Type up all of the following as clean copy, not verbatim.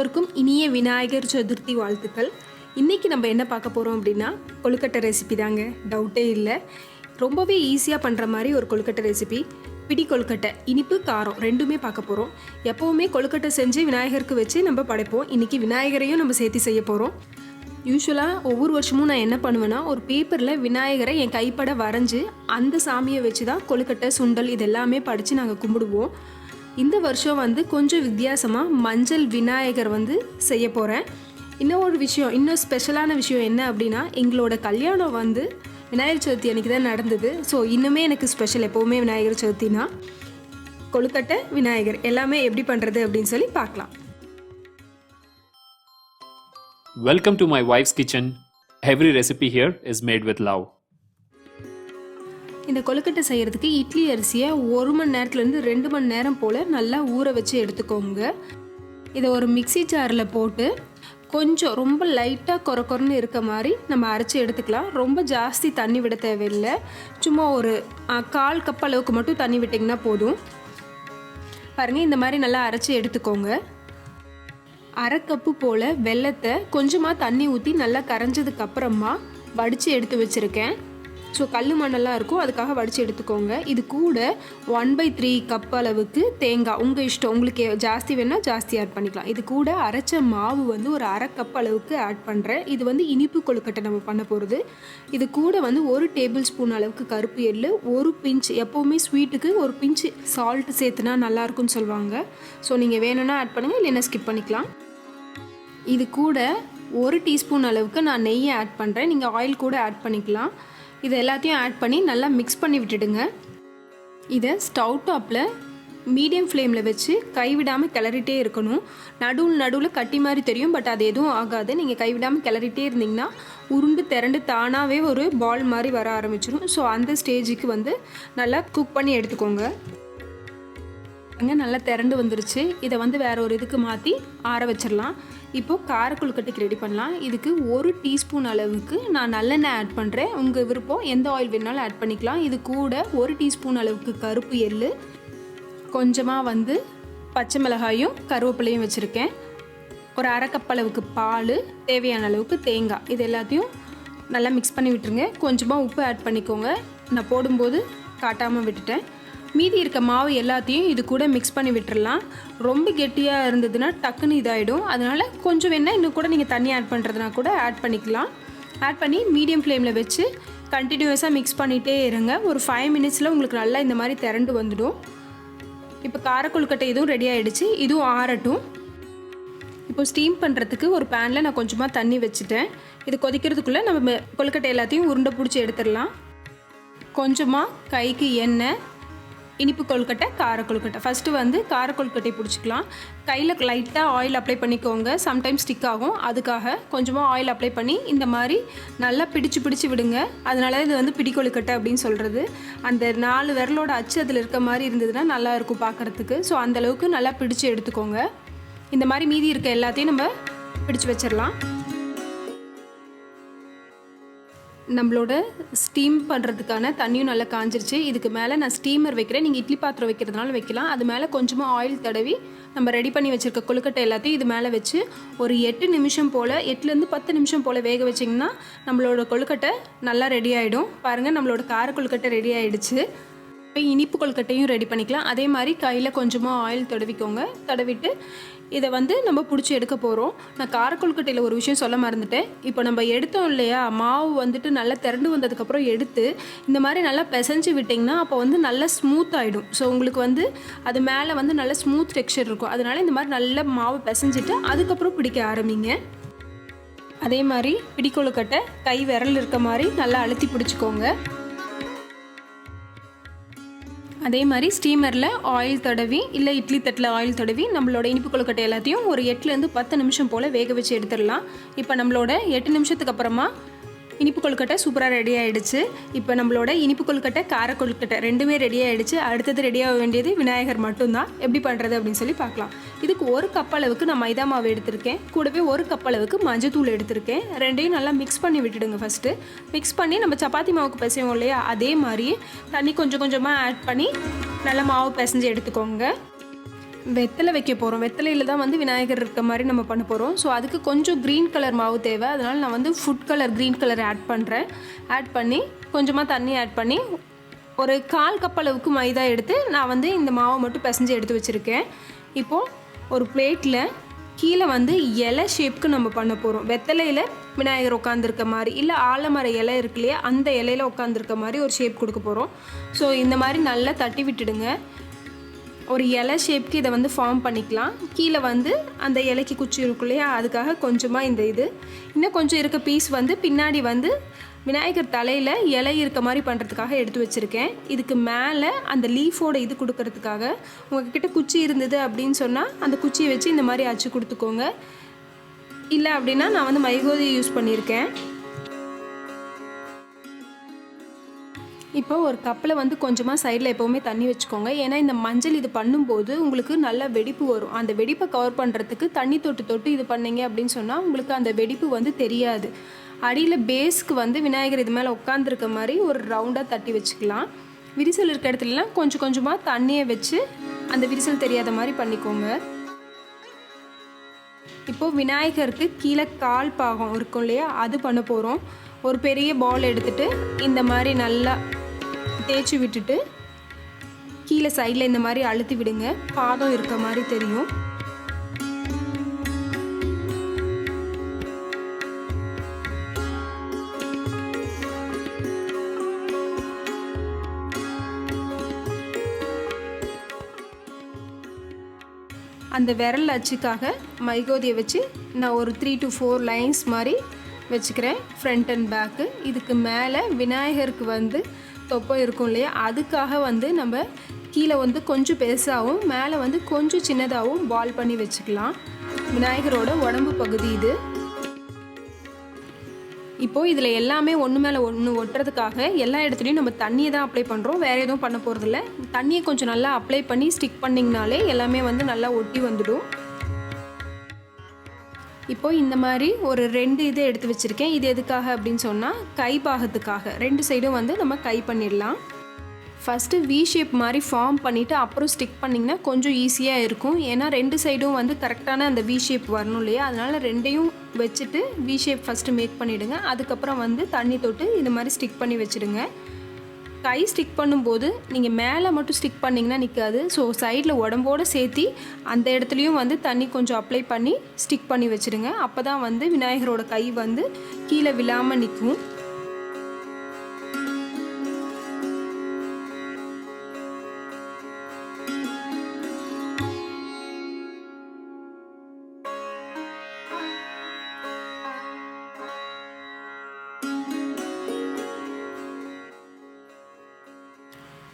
எல்லோருக்கும் இனிய விநாயகர் சதுர்த்தி வாழ்த்துக்கள். இன்றைக்கி நம்ம என்ன பார்க்க போகிறோம் அப்படின்னா கொழுக்கட்டை ரெசிபி தாங்க, டவுட்டே இல்லை. ரொம்பவே ஈஸியாக பண்ணுற மாதிரி ஒரு கொழுக்கட்டை ரெசிபி. பிடி கொழுக்கட்டை, இனிப்பு காரம் ரெண்டுமே பார்க்க போகிறோம். எப்போவுமே கொழுக்கட்டை செஞ்சு விநாயகருக்கு வச்சு நம்ம படைப்போம். இன்றைக்கி விநாயகரையும் நம்ம சேர்த்து செய்ய போகிறோம். யூஸ்வலாக ஒவ்வொரு வருஷமும் நான் என்ன பண்ணுவேன்னா, ஒரு பேப்பரில் விநாயகரை என் கைப்பட வரைஞ்சி அந்த சாமியை வச்சு தான் கொழுக்கட்டை, சுண்டல் இதெல்லாமே படித்து நாங்கள் கும்பிடுவோம். இந்த வருஷம் கொஞ்சம் வித்தியாசமாக மஞ்சள் விநாயகர் செய்ய போகிறேன். இன்னும் ஸ்பெஷலான விஷயம் என்ன அப்படின்னா, எங்களோட கல்யாணம் விநாயகர் சதுர்த்தி அன்றைக்கி தான் நடந்தது. ஸோ இன்னுமே எனக்கு ஸ்பெஷல். எப்போவுமே விநாயகர் சதுர்த்தினா கொழுக்கட்டை, விநாயகர் எல்லாமே எப்படி பண்ணுறது அப்படின்னு சொல்லி பார்க்கலாம். Welcome to my wife's kitchen. Every recipe here is made with love. இந்த கொழுக்கட்டை செய்கிறதுக்கு இட்லி அரிசியை 1 மணி நேரத்துலேருந்து 2 மணி நேரம் போல் நல்லா ஊற வச்சு எடுத்துக்கோங்க. இதை ஒரு மிக்சி ஜாரில் போட்டு கொஞ்சம் ரொம்ப லைட்டாக கொரன்னு இருக்க மாதிரி நம்ம அரைச்சி எடுத்துக்கலாம். ரொம்ப ஜாஸ்தி தண்ணி விட தேவையில்லை. சும்மா ஒரு 1/4 கப் அளவுக்கு மட்டும் தண்ணி விட்டிங்கன்னா போதும். பாருங்கள், இந்த மாதிரி நல்லா அரைச்சி எடுத்துக்கோங்க. 1/2 கப்பு போல் வெல்லத்தை கொஞ்சமாக தண்ணி ஊற்றி நல்லா கரைஞ்சதுக்கப்புறமா வடித்து எடுத்து வச்சுருக்கேன். ஸோ கல் மண்ணெல்லாம் இருக்கும், அதுக்காக வடித்து எடுத்துக்கோங்க. இது கூட 1/3 கப் அளவுக்கு தேங்காய், உங்கள் இஷ்டம், உங்களுக்கு ஜாஸ்தி வேணால் ஜாஸ்தி ஆட் பண்ணிக்கலாம். இது கூட அரைச்ச மாவு ஒரு 1/2 கப் அளவுக்கு ஆட் பண்ணுறேன். இது இனிப்பு கொழுக்கட்டை நம்ம பண்ண போகிறது. இது கூட 1 டேபிள் ஸ்பூன் அளவுக்கு கருப்பு எள்ளு, 1 பிஞ்ச், எப்போவுமே ஸ்வீட்டுக்கு 1 பிஞ்ச் சால்ட் சேர்த்துனா நல்லாயிருக்குன்னு சொல்லுவாங்க. ஸோ நீங்கள் வேணும்னா ஆட் பண்ணுங்கள், இல்லைன்னா ஸ்கிப் பண்ணிக்கலாம். இது கூட 1 டீஸ்பூன் அளவுக்கு நான் நெய்யை ஆட் பண்ணுறேன். நீங்கள் ஆயில் கூட ஆட் பண்ணிக்கலாம். இது எல்லாத்தையும் ஆட் பண்ணி நல்லா மிக்ஸ் பண்ணி விட்டுடுங்க. இதை ஸ்டவ் டாப்பில் மீடியம் ஃப்ளேமில் வச்சு கைவிடாமல் கிளறிட்டே இருக்கணும். நடுவில் கட்டி மாதிரி தெரியும், பட் அது எதுவும் ஆகாது. நீங்கள் கைவிடாமல் கிளறிட்டே இருந்தீங்கன்னா உருண்டு திரண்டு தானாகவே ஒரு பால் மாதிரி வர ஆரம்பிச்சிடும். ஸோ அந்த ஸ்டேஜுக்கு நல்லா குக் பண்ணி எடுத்துக்கோங்க. அங்கே நல்லா திரண்டு வந்துருச்சு. இதை வேறு ஒரு இதுக்கு மாற்றி ஆற வச்சிடலாம். இப்போது கார கொழுக்கட்டைக்கு ரெடி பண்ணலாம். இதுக்கு 1 டீஸ்பூன் அளவுக்கு நான் நல்லெண்ணெய் ஆட் பண்ணுறேன். உங்கள் விருப்பம், எந்த ஆயில் வேணாலும் ஆட் பண்ணிக்கலாம். இது கூட 1 டீஸ்பூன் அளவுக்கு கருப்பு எள்ளு, கொஞ்சமாக பச்சை மிளகாயும் கருவேப்பிலையும் வச்சுருக்கேன். ஒரு 1/2 கப் அளவுக்கு பால், தேவையான அளவுக்கு தேங்காய், இது எல்லாத்தையும் நல்லா மிக்ஸ் பண்ணி விட்டுருங்க. கொஞ்சமாக உப்பு ஆட் பண்ணிக்கோங்க. நான் போடும்போது காட்டாமல் விட்டுட்டேன். மீதி இருக்க மாவு எல்லாத்தையும் இது கூட மிக்ஸ் பண்ணி விட்டுடலாம். ரொம்ப கெட்டியாக இருந்ததுன்னா டக்குன்னு இதாகிடும். அதனால் கொஞ்சம் வேணால் இன்னும் கூட நீங்கள் தண்ணி ஆட் பண்ணுறதுனா கூட ஆட் பண்ணிக்கலாம். ஆட் பண்ணி மீடியம் ஃப்ளேமில் வச்சு கண்டினியூஸாக மிக்ஸ் பண்ணிகிட்டே இருங்க. ஒரு 5 மினிட்ஸில் உங்களுக்கு நல்லா இந்த மாதிரி திரண்டு வந்துடும். இப்போ கார கொழுக்கட்டை இதுவும் ரெடி ஆகிடுச்சு. இதுவும் ஆறட்டும். இப்போ ஸ்டீம் பண்ணுறதுக்கு ஒரு பேனில் நான் கொஞ்சமாக தண்ணி வச்சுட்டேன். இது கொதிக்கிறதுக்குள்ளே நம்ம கொழுக்கட்டை எல்லாத்தையும் உருண்டை பிடிச்சி எடுத்துடலாம். கொஞ்சமாக கைக்கு எண்ணெய், இனிப்பு கொழுக்கட்டை, கார கொழுக்கட்டை. ஃபஸ்ட்டு கார கொழுக்கட்டை பிடிச்சிக்கலாம். கையில் லைட்டாக ஆயில் அப்ளை பண்ணிக்கோங்க. சம்டைம்ஸ் ஸ்டிக் ஆகும், அதுக்காக கொஞ்சமாக ஆயில் அப்ளை பண்ணி இந்த மாதிரி நல்லா பிடிச்சு விடுங்க. அதனால இது பிடி கொழுக்கட்டை அப்படின்னு சொல்கிறது. அந்த 4 விரலோட அச்சு அதில் இருக்க மாதிரி இருந்ததுன்னா நல்லாயிருக்கும் பார்க்குறதுக்கு. ஸோ அந்தளவுக்கு நல்லா பிடிச்சி எடுத்துக்கோங்க. இந்த மாதிரி மீதி இருக்க எல்லாத்தையும் நம்ம பிடிச்சி வச்சிடலாம். நம்மளோட ஸ்டீம் பண்ணுறதுக்கான தண்ணியும் நல்லா காஞ்சிருச்சு. இதுக்கு மேலே நான் ஸ்டீமர் வைக்கிறேன். நீங்கள் இட்லி பாத்திரம் வைக்கிறதுனால வைக்கலாம். அது மேலே கொஞ்சமாக ஆயில் தடவி நம்ம ரெடி பண்ணி வச்சுருக்க கொழுக்கட்டை எல்லாத்தையும் இது மேலே வச்சு ஒரு 8 நிமிஷம் போல், 8லேருந்து 10 நிமிஷம் போல் வேக வச்சிங்கன்னா நம்மளோட கொழுக்கட்டை நல்லா ரெடி ஆகிடும். பாருங்கள், நம்மளோட கார கொழுக்கட்டை ரெடி ஆகிடுச்சு. இப்போ இனிப்பு கொழுக்கட்டையும் ரெடி பண்ணிக்கலாம். அதே மாதிரி கையில் கொஞ்சமாக ஆயில் தடவிக்கோங்க. தடவிட்டு இதை நம்ம பிடிச்சி எடுக்க போகிறோம். நான் கார கொழுக்கட்டையில் ஒரு விஷயம் சொல்ல மறந்துட்டேன். இப்போ நம்ம எடுத்தோம் இல்லையா, மாவு நல்லா திரண்டு வந்ததுக்கப்புறம் எடுத்து இந்த மாதிரி நல்லா பிசைஞ்சு விட்டிங்கன்னா அப்போ நல்லா ஸ்மூத் ஆகிடும். ஸோ உங்களுக்கு அது மேலே நல்லா ஸ்மூத் டெக்ஸ்சர் இருக்கும். அதனால் இந்த மாதிரி நல்லா மாவு பிசைஞ்சிட்டு அதுக்கப்புறம் பிடிக்க ஆரம்பிங்க. அதே மாதிரி பிடி கொழுக்கட்டை கை விரல் இருக்க மாதிரி நல்லா அழுத்தி பிடிச்சிக்கோங்க. அதே மாதிரி ஸ்டீமரில் ஆயில் தடவி, இல்லை இட்லி தட்டில் ஆயில் தடவி நம்மளோட இனிப்பு கொழுக்கட்டை எல்லாத்தையும் ஒரு 8லேருந்து 10 நிமிஷம் போல் வேக வச்சு எடுத்துடலாம். இப்போ நம்மளோட 8 நிமிஷத்துக்கு அப்புறமா இனிப்பு கொழுக்கட்டை சூப்பராக ரெடி ஆகிடுச்சு. இப்போ நம்மளோட இனிப்பு கொழுக்கட்டை, கார கொழுக்கட்டை ரெண்டுமே ரெடி ஆகிடுச்சு. அடுத்தது ரெடியாக வேண்டியது விநாயகர் மட்டும்தான். எப்படி பண்ணுறது அப்படின்னு சொல்லி பார்க்கலாம். இதுக்கு 1 கப் அளவுக்கு நான் மைதா மாவு எடுத்திருக்கேன். கூடவே 1 கப் அளவுக்கு மஞ்சத்தூள் எடுத்திருக்கேன். ரெண்டையும் நல்லா மிக்ஸ் பண்ணி விட்டுடுங்க. ஃபஸ்ட்டு மிக்ஸ் பண்ணி நம்ம சப்பாத்தி மாவுக்கு பிசைவோம் இல்லையா, அதே மாதிரி தண்ணி கொஞ்சம் கொஞ்சமாக ஆட் பண்ணி நல்லா மாவு பிசைஞ்சு எடுத்துக்கோங்க. வெத்தலை வைக்க போகிறோம். வெத்தலையில் தான் வந்து விநாயகர் இருக்க மாதிரி நம்ம பண்ண போகிறோம். ஸோ அதுக்கு கொஞ்சம் க்ரீன் கலர் மாவு தேவை. அதனால் நான் வந்து food colour green colour add பண்ணுறேன். ஆட் பண்ணி கொஞ்சமாக தண்ணி ஆட் பண்ணி ஒரு 1/4 கப் அளவுக்கு மைதா எடுத்து நான் வந்து இந்த மாவை மட்டும் பிசைஞ்சு எடுத்து வச்சுருக்கேன். இப்போது ஒரு பிளேட்டில் கீழே வந்து இலை ஷேப்புக்கு நம்ம பண்ண போகிறோம். வெத்தலையில் விநாயகர் உட்காந்துருக்க மாதிரி, இல்லை ஆலமர இலை இருக்கு இல்லையா, அந்த இலையில் உட்காந்துருக்க மாதிரி ஒரு ஷேப் கொடுக்க போகிறோம். ஸோ இந்த மாதிரி நல்லா தட்டி விட்டுடுங்க. ஒரு இலை ஷேப்க்கு இதை வந்து ஃபார்ம் பண்ணிக்கலாம். கீழே வந்து அந்த இலைக்கு குச்சி இருக்கும் இல்லையா, அதுக்காக கொஞ்சமாக இந்த இது இன்னும் கொஞ்சம் இருக்க பீஸ் வந்து பின்னாடி வந்து விநாயகர் தலையில் இலை இருக்க மாதிரி பண்ணுறதுக்காக எடுத்து வச்சுருக்கேன். இதுக்கு மேலே அந்த லீஃபோட இது கொடுக்கறதுக்காக உங்கள்கிட்ட குச்சி இருந்தது அப்படின்னு சொன்னால் அந்த குச்சியை வச்சு இந்த மாதிரி அச்சு கொடுத்துக்கோங்க. இல்லை அப்படின்னா நான் வந்து மைகோதியை யூஸ் பண்ணியிருக்கேன். இப்போ ஒரு கப்பில் வந்து கொஞ்சமாக சைடில் எப்போவுமே தண்ணி வச்சுக்கோங்க. ஏன்னா இந்த மஞ்சள் இது பண்ணும்போது உங்களுக்கு நல்ல வெடிப்பு வரும். அந்த வெடிப்பை கவர் பண்ணுறதுக்கு தண்ணி தொட்டு இது பண்ணிங்க அப்படின்னு சொன்னால் உங்களுக்கு அந்த வெடிப்பு வந்து தெரியாது. அடியில் பேஸ்க்கு வந்து விநாயகர் இது மேலே உட்காந்துருக்க மாதிரி ஒரு ரவுண்டாக தட்டி வச்சுக்கலாம். விரிசல் இருக்க இடத்துலலாம் கொஞ்சம் கொஞ்சமாக தண்ணியை வச்சு அந்த விரிசல் தெரியாத மாதிரி பண்ணிக்கோங்க. இப்போது விநாயகருக்கு கீழே கால் பாகம் இருக்கும் இல்லையா, அது பண்ண போகிறோம். ஒரு பெரிய பால் எடுத்துகிட்டு இந்த மாதிரி நல்லா தேய்ச்சி விட்டுட்டு கீழே சைடில் இந்த மாதிரி அழுத்தி விடுங்க. பாதம் இருக்க மாதிரி தெரியும். அந்த விரல் அச்சுக்காக மைகோதியை வச்சு நான் ஒரு 3 to 4 லைன்ஸ் மாதிரி வச்சுக்கிறேன், ஃப்ரண்ட் அண்ட் பேக்கு. இதுக்கு மேலே விநாயகருக்கு வந்து தொப்பை இருக்கும் இல்லையா, அதுக்காக வந்து நம்ம கீழே வந்து கொஞ்சம் பெருசாகவும் மேலே வந்து கொஞ்சம் சின்னதாகவும் பால் பண்ணி வச்சுக்கலாம். விநாயகரோட உடம்பு பகுதி இது. இப்போது இதில் எல்லாமே ஒன்று மேலே ஒன்று ஒட்டுறதுக்காக எல்லா இடத்துலையும் நம்ம தண்ணியை தான் அப்ளை பண்ணுறோம், வேறு எதுவும் பண்ண போகிறதில்ல. தண்ணியை கொஞ்சம் நல்லா அப்ளை பண்ணி ஸ்டிக் பண்ணிங்கனாலே எல்லாமே வந்து நல்லா ஒட்டி வந்துடும். இப்போது இந்த மாதிரி ஒரு 2 இது எடுத்து வச்சுருக்கேன். இது எதுக்காக அப்படின்னு சொன்னால் கை பாகத்துக்காக. 2 சைடும் வந்து நம்ம கை பண்ணிடலாம். ஃபஸ்ட்டு வி ஷேப் மாதிரி ஃபார்ம் பண்ணிவிட்டு அப்புறம் ஸ்டிக் பண்ணிங்கன்னா கொஞ்சம் ஈஸியாக இருக்கும். ஏன்னா 2 சைடும் வந்து கரெக்டான அந்த வி ஷேப் வரணும் இல்லையா, அதனால் 2யும் வச்சுட்டு வி ஷேப் ஃபஸ்ட்டு மேக் பண்ணிவிடுங்க. அதுக்கப்புறம் வந்து தண்ணி தொட்டு இந்த மாதிரி ஸ்டிக் பண்ணி வச்சுடுங்க. கை ஸ்டிக் பண்ணும்போது நீங்கள் மேலே மட்டும் ஸ்டிக் பண்ணிங்கன்னா நிற்காது. ஸோ சைடில் உடம்போடு சேர்த்தி அந்த இடத்துலையும் வந்து தண்ணி கொஞ்சம் அப்ளை பண்ணி ஸ்டிக் பண்ணி வச்சுடுங்க. அப்போ தான் வந்து விநாயகரோட கை வந்து கீழே விழாமல் நிற்கும்.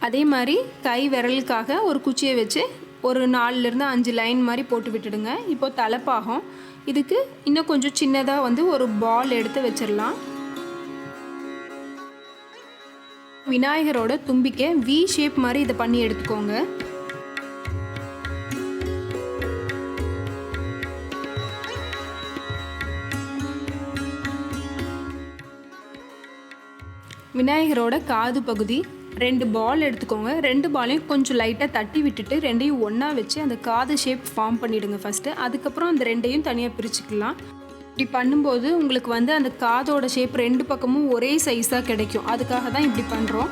அதே மாதிரி கை விரலுக்காக ஒரு குச்சியை வச்சு ஒரு 4லேருந்து 5 லைன் மாதிரி போட்டு விட்டுடுங்க. இப்போது தலைப்பாகம், இதுக்கு இன்னும் கொஞ்சம் சின்னதாக வந்து ஒரு பால் எடுத்து வச்சிடலாம். விநாயகரோட தும்பிக்கை வி ஷேப் மாதிரி இதை பண்ணி எடுத்துக்கோங்க. விநாயகரோட காது பகுதி 2 பால் எடுத்துக்கோங்க. 2 பாலையும் கொஞ்சம் லைட்டாக தட்டி விட்டுட்டு 2யும் ஒன்றா வச்சு அந்த காது ஷேப் ஃபார்ம் பண்ணிவிடுங்க ஃபஸ்ட்டு. அதுக்கப்புறம் அந்த 2யும் தனியாக பிரிச்சுக்கலாம். இப்படி பண்ணும்போது உங்களுக்கு வந்து அந்த காதோட ஷேப் 2 பக்கமும் ஒரே சைஸாக கிடைக்கும். அதுக்காக தான் இப்படி பண்ணுறோம்.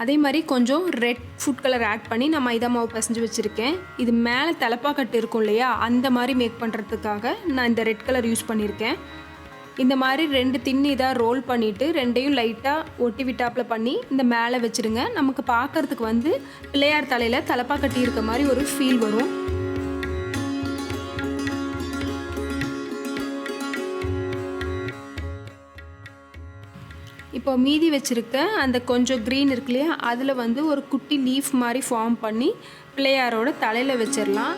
அதே மாதிரி கொஞ்சம் ரெட் ஃபுட் கலர் ஆட் பண்ணி நான் மைதா மாவு பிசைஞ்சு வச்சுருக்கேன். இது மேலே தலைப்பாக்கட்டு இருக்கும் இல்லையா, அந்த மாதிரி மேக் பண்ணுறதுக்காக நான் இந்த ரெட் கலர் யூஸ் பண்ணியிருக்கேன். இந்த மாதிரி 2 தின்னு இதாக ரோல் பண்ணிவிட்டு 2யும் லைட்டாக ஒட்டி விட்டாப்பில் பண்ணி இந்த மேலே வச்சுருங்க. நமக்கு பார்க்குறதுக்கு வந்து பிள்ளையார் தலையில் தலைப்பாக்கட்டி இருக்க மாதிரி ஒரு ஃபீல் வரும். இப்போ மீதி வச்சுருக்க அந்த கொஞ்சம் க்ரீன் இருக்கு இல்லையா, அதில் வந்து ஒரு குட்டி லீஃப் மாதிரி ஃபார்ம் பண்ணி பிள்ளையாரோட தலையில் வச்சிடலாம்.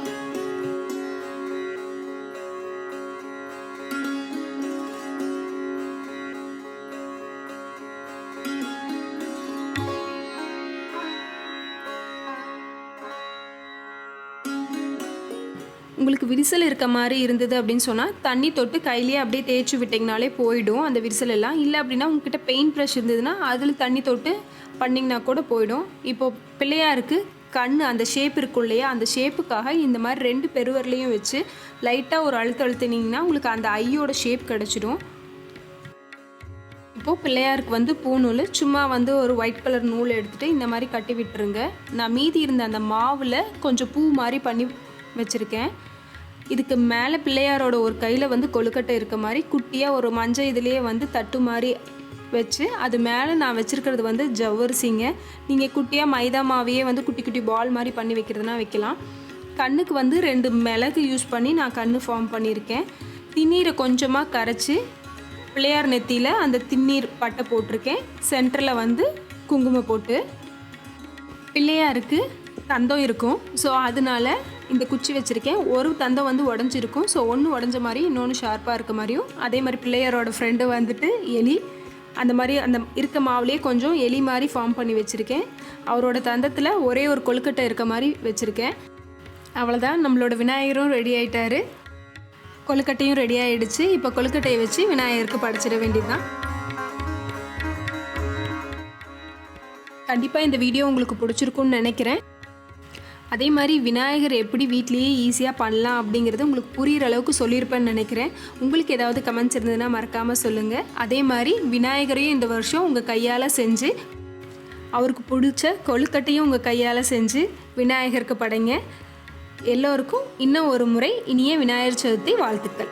உங்களுக்கு விரிசல் இருக்க மாதிரி இருந்தது அப்படின்னு சொன்னால் தண்ணி தொட்டு கையிலேயே அப்படியே தேய்ச்சி விட்டிங்கனாலே போயிடும் அந்த விரிசல் எல்லாம். இல்லை அப்படின்னா உங்ககிட்ட பெயிண்ட் ப்ரஷ் இருந்ததுன்னா அதில் தண்ணி தொட்டு பண்ணிங்கன்னா கூட போயிடும். இப்போது பிள்ளையாருக்கு கண் அந்த ஷேப் இருக்கும் இல்லையா, அந்த ஷேப்புக்காக இந்த மாதிரி 2 பெருவரலையும் வச்சு லைட்டாக ஒரு அழுத்தினீங்கன்னா உங்களுக்கு அந்த ஐயோட ஷேப் கிடச்சிடும். இப்போது பிள்ளையாருக்கு வந்து பூநூல் சும்மா வந்து ஒரு ஒயிட் கலர் நூல் எடுத்துகிட்டு இந்த மாதிரி கட்டி விட்டுருங்க. நான் மீதி இருந்த அந்த மாவில் கொஞ்சம் பூ மாதிரி பண்ணி வச்சுருக்கேன். இதுக்கு மேலே பிள்ளையாரோட ஒரு கையில் வந்து கொழுக்கட்டை இருக்க மாதிரி குட்டியாக ஒரு மஞ்சள் இதுலேயே வந்து தட்டு மாதிரி வச்சு அது மேலே நான் வச்சுருக்கிறது வந்து ஜவ்வரிசிங்க. நீங்கள் குட்டியாக மைதா மாவையே வந்து குட்டி குட்டி பால் மாதிரி பண்ணி வைக்கிறதுனா வைக்கலாம். கண்ணுக்கு வந்து 2 மிளகு யூஸ் பண்ணி நான் கண் ஃபார்ம் பண்ணியிருக்கேன். திண்ணீரை கொஞ்சமாக கரைச்சி பிள்ளையார் நெத்தியில் அந்த திண்ணீர் பட்டை போட்டிருக்கேன். சென்டரில் வந்து குங்குமம் போட்டு பிள்ளையாருக்கு தந்தம் இருக்கும். ஸோ அதனால இந்த குச்சி வச்சுருக்கேன். ஒரு தந்தம் வந்து உடஞ்சிருக்கும். ஸோ ஒன்று உடஞ்ச மாதிரி இன்னொன்று ஷார்ப்பாக இருக்க மாதிரியும், அதே மாதிரி பிள்ளையாரோட ஃப்ரெண்டு வந்துட்டு எலி, அந்த மாதிரி அந்த இருக்க மாவுலேயே கொஞ்சம் எலி மாதிரி ஃபார்ம் பண்ணி வச்சுருக்கேன். அவரோட தந்தத்தில் ஒரே ஒரு கொழுக்கட்டை இருக்க மாதிரி வச்சுருக்கேன். அவ்வளோதான், நம்மளோட விநாயகரும் ரெடி ஆகிட்டாரு. கொழுக்கட்டையும் ரெடி ஆகிடுச்சு. இப்போ கொழுக்கட்டையை வச்சு விநாயகருக்கு படைச்சிட வேண்டியதுதான். கண்டிப்பாக இந்த வீடியோ உங்களுக்கு பிடிச்சிருக்குன்னு நினைக்கிறேன். அதே மாதிரி விநாயகர் எப்படி வீட்லேயே ஈஸியாக பண்ணலாம் அப்படிங்கிறது உங்களுக்கு புரிகிற அளவுக்கு சொல்லியிருப்பேன்னு நினைக்கிறேன். உங்களுக்கு ஏதாவது கமெண்ட்ஸ் இருந்ததுன்னா மறக்காமல் சொல்லுங்கள். அதே மாதிரி விநாயகரையும் இந்த வருஷம் உங்கள் கையால் செஞ்சு அவருக்கு பிடிச்ச கொழுக்கட்டையும் உங்கள் கையால் செஞ்சு விநாயகருக்கு படைங்க. எல்லோருக்கும் இன்னும் ஒரு முறை இனிய விநாயகர் சதுர்த்தி வாழ்த்துக்கள்.